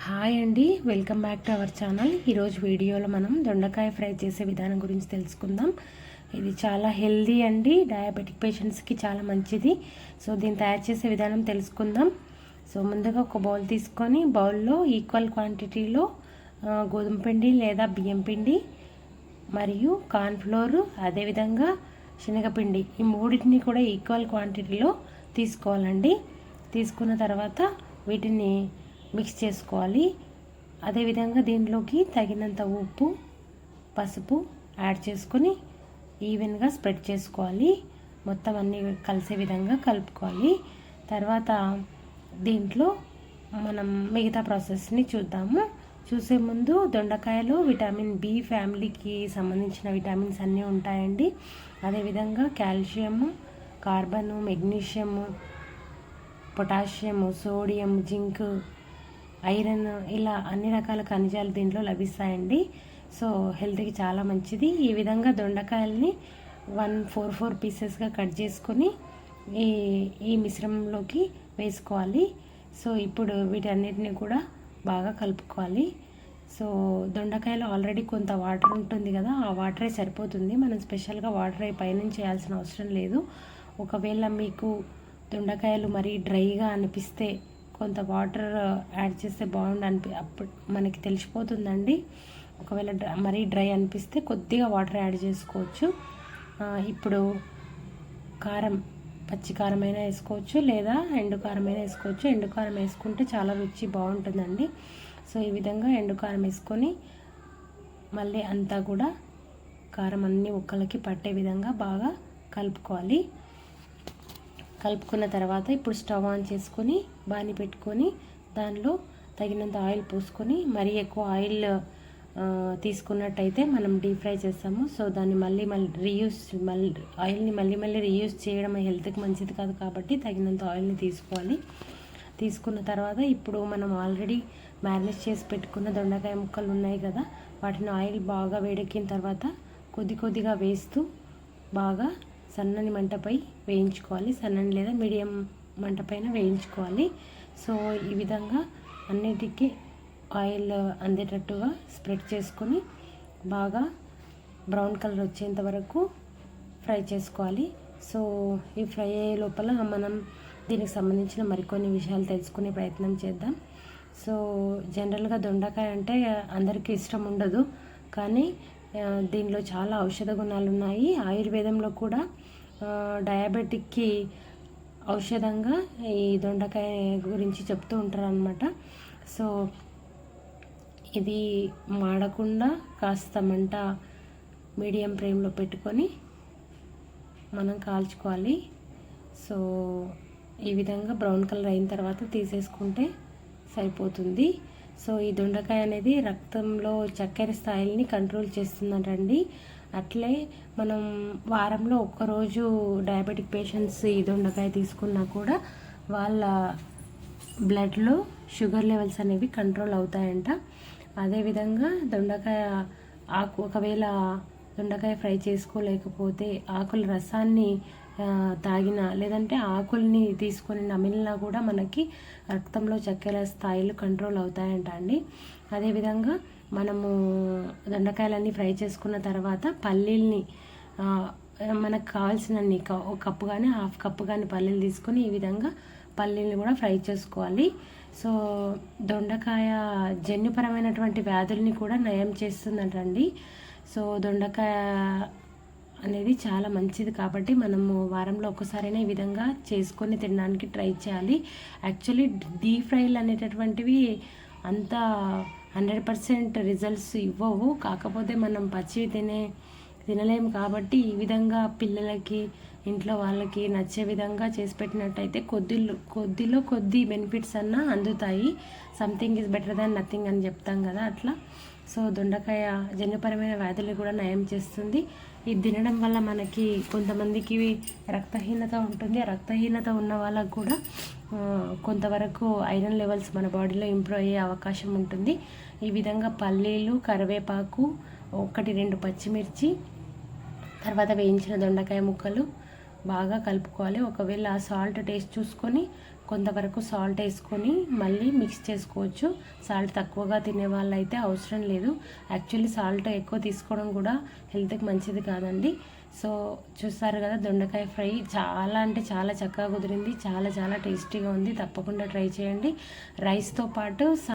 Hi అండి, welcome back to our channel. ఈరోజు వీడియోలో మనం దొండకాయ ఫ్రై చేసే విధానం గురించి తెలుసుకుందాం. ఇది చాలా హెల్దీ అండి, డయాబెటిక్ పేషెంట్స్కి చాలా మంచిది. సో దీన్ని తయారు చేసే విధానం తెలుసుకుందాం. సో ముందుగా ఒక బౌల్ తీసుకొని బౌల్లో ఈక్వల్ క్వాంటిటీలో గోధుమ పిండి లేదా బియ్యం పిండి మరియు కార్న్ఫ్లోర్, అదేవిధంగా శనగపిండి, ఈ మూడింటిని కూడా ఈక్వల్ క్వాంటిటీలో తీసుకోవాలండి. తీసుకున్న తర్వాత వీటిని మిక్స్ చేసుకోవాలి. అదేవిధంగా దీంట్లోకి తగినంత ఉప్పు, పసుపు యాడ్ చేసుకొని ఈవెన్గా స్ప్రెడ్ చేసుకోవాలి. మొత్తం అన్నీ కలిసే విధంగా కలుపుకోవాలి. తర్వాత దీంట్లో మనం మిగతా ప్రాసెస్ని చూద్దాము. చూసే ముందు దొండకాయలో విటమిన్ బి ఫ్యామిలీకి సంబంధించిన విటమిన్స్ అన్నీ ఉంటాయండి. అదేవిధంగా calcium, carbon, magnesium, potassium, sodium, zinc, iron, ఇలా అన్ని రకాల ఖనిజాలు దీంట్లో లభిస్తాయండి. సో హెల్త్కి చాలా మంచిది. ఈ విధంగా దొండకాయల్ని 4 పీసెస్గా కట్ చేసుకొని ఈ మిశ్రమంలోకి వేసుకోవాలి. సో ఇప్పుడు వీటన్నిటిని కూడా బాగా కలుపుకోవాలి. సో దొండకాయలో ఆల్రెడీ కొంత వాటర్ ఉంటుంది కదా, ఆ వాటరే సరిపోతుంది. మనం స్పెషల్గా వాటర్ పైనుంచి చేయాల్సిన అవసరం లేదు. ఒకవేళ మీకు దొండకాయలు మరీ డ్రైగా అనిపిస్తే కొంత వాటర్ యాడ్ చేస్తే అప్పుడు మనకి తెలిసిపోతుందండి. ఒకవేళ మరీ డ్రై అనిపిస్తే కొద్దిగా వాటర్ యాడ్ చేసుకోవచ్చు. ఇప్పుడు కారం, పచ్చి కారమైనా వేసుకోవచ్చు లేదా ఎండు కారమైనా వేసుకోవచ్చు. ఎండు కారం వేసుకుంటే చాలా రుచి బాగుంటుందండి. సో ఈ విధంగా ఎండు కారం వేసుకొని మళ్ళీ అంతా కూడా కారం అన్ని ముక్కలకి పట్టే విధంగా బాగా కలుపుకోవాలి. కలుపుకున్న తర్వాత ఇప్పుడు స్టవ్ ఆన్ చేసుకొని బాణీ పెట్టుకొని దానిలో తగినంత ఆయిల్ పోసుకొని, మరీ ఎక్కువ ఆయిల్ తీసుకున్నట్టయితే మనం డీప్ ఫ్రై చేస్తాము. సో దాన్ని మళ్ళీ ఆయిల్ని మళ్ళీ రీయూజ్ చేయడం హెల్త్కి మంచిది కాదు కాబట్టి తగినంత ఆయిల్ని తీసుకోవాలి. తీసుకున్న తర్వాత ఇప్పుడు మనం ఆల్రెడీ మ్యారినేట్ చేసి పెట్టుకున్న దొండకాయ ముక్కలు ఉన్నాయి కదా, వాటిని ఆయిల్ బాగా వేడెక్కిన తర్వాత కొద్దిగా వేస్తూ బాగా సన్నని మంటపై వేయించుకోవాలి. సన్నని లేదా మీడియం మంట పైన వేయించుకోవాలి. సో ఈ విధంగా అన్నిటికీ ఆయిల్ అందేటట్టుగా స్ప్రెడ్ చేసుకొని బాగా బ్రౌన్ కలర్ వచ్చేంత వరకు ఫ్రై చేసుకోవాలి. సో ఈ ఫ్రై అయ్యే లోపల మనం దీనికి సంబంధించిన మరికొన్ని విషయాలు తెలుసుకునే ప్రయత్నం చేద్దాం. సో జనరల్గా దొండకాయ అంటే అందరికీ ఇష్టం ఉండదు, కానీ దీనిలో చాలా ఔషధ గుణాలు ఉన్నాయి. ఆయుర్వేదంలో కూడా డయాబెటిక్కి ఔషధంగా ఈ దొండకాయ గురించి చెప్తూ ఉంటారు అన్నమాట. సో ఇది మాడకుండా కాస్త మంట మీడియం ఫ్లేమ్లో పెట్టుకొని మనం కాల్చుకోవాలి. సో ఈ విధంగా బ్రౌన్ కలర్ అయిన తర్వాత తీసేసుకుంటే సరిపోతుంది. సో ఈ దొండకాయ అనేది రక్తంలో చక్కెర స్థాయిల్ని కంట్రోల్ చేస్తుందంటండి. అట్లే మనం వారంలో ఒక్కరోజు డయాబెటిక్ పేషెంట్స్ ఈ దొండకాయ తీసుకున్నా కూడా వాళ్ళ బ్లడ్లో షుగర్ లెవెల్స్ అనేవి కంట్రోల్ అవుతాయంట. అదేవిధంగా దొండకాయ ఆకు, ఒకవేళ దొండకాయ ఫ్రై చేసుకోలేకపోతే ఆకుల రసాన్ని తాగినా లేదంటే ఆకుల్ని తీసుకొని నమిలినా కూడా మనకి రక్తంలో చక్కెర స్థాయిలు కంట్రోల్ అవుతాయంట అండి. అదేవిధంగా మనము దొండకాయలన్నీ ఫ్రై చేసుకున్న తర్వాత పల్లీల్ని మనకు కావాల్సినన్ని ఒక కప్పు కానీ హాఫ్ కప్పు కానీ పల్లీలు తీసుకొని ఈ విధంగా పల్లీల్ని కూడా ఫ్రై చేసుకోవాలి. సో దొండకాయ జన్యుపరమైనటువంటి వ్యాధుల్ని కూడా నయం చేస్తుందంటండి. సో దొండకాయ అనేది చాలా మంచిది కాబట్టి మనము వారంలో ఒక్కసారైనా ఈ విధంగా చేసుకొని తినడానికి ట్రై చేయాలి. యాక్చువల్లీ డీప్ ఫ్రైలు అనేటటువంటివి అంత 100% రిజల్ట్స్ ఇవ్వవు. కాకపోతే మనం పచ్చివి తినలేము కాబట్టి ఈ విధంగా పిల్లలకి, ఇంట్లో వాళ్ళకి నచ్చే విధంగా చేసి పెట్టినట్టయితే కొద్ది బెనిఫిట్స్ అన్నా అందుతాయి. Something is better than nothing అని చెప్తాం కదా, అట్లా. సో దొండకాయ జన్యుపరమైన వ్యాధులు కూడా నయం చేస్తుంది. ఇది తినడం వల్ల మనకి కొంతమందికి రక్తహీనత ఉంటుంది. ఆ రక్తహీనత ఉన్న వాళ్ళకు కూడా కొంతవరకు ఐరన్ లెవెల్స్ మన బాడీలో ఇంప్రూవ్ అయ్యే అవకాశం ఉంటుంది. ఈ విధంగా పల్లీలు, కరివేపాకు, 1-2 పచ్చిమిర్చి, తర్వాత వేయించిన దొండకాయ ముక్కలు బాగా కలుపుకోవాలి. ఒకవేళ సాల్ట్ టేస్ట్ చూసుకొని కొంతవరకు సాల్ట్ వేసుకొని మళ్ళీ మిక్స్ చేసుకోవచ్చు. సాల్ట్ తక్కువగా తినే వాళ్ళైతే అవసరం లేదు. యాక్చువల్లీ సాల్ట్ ఎక్కువ తీసుకోవడం కూడా హెల్త్కి మంచిది కాదండి. సో చూస్తారు కదా, దొండకాయ ఫ్రై చాలా అంటే చాలా చక్కగా కుదిరింది. చాలా చాలా టేస్టీగా ఉంది. తప్పకుండా ట్రై చేయండి. రైస్తో పాటు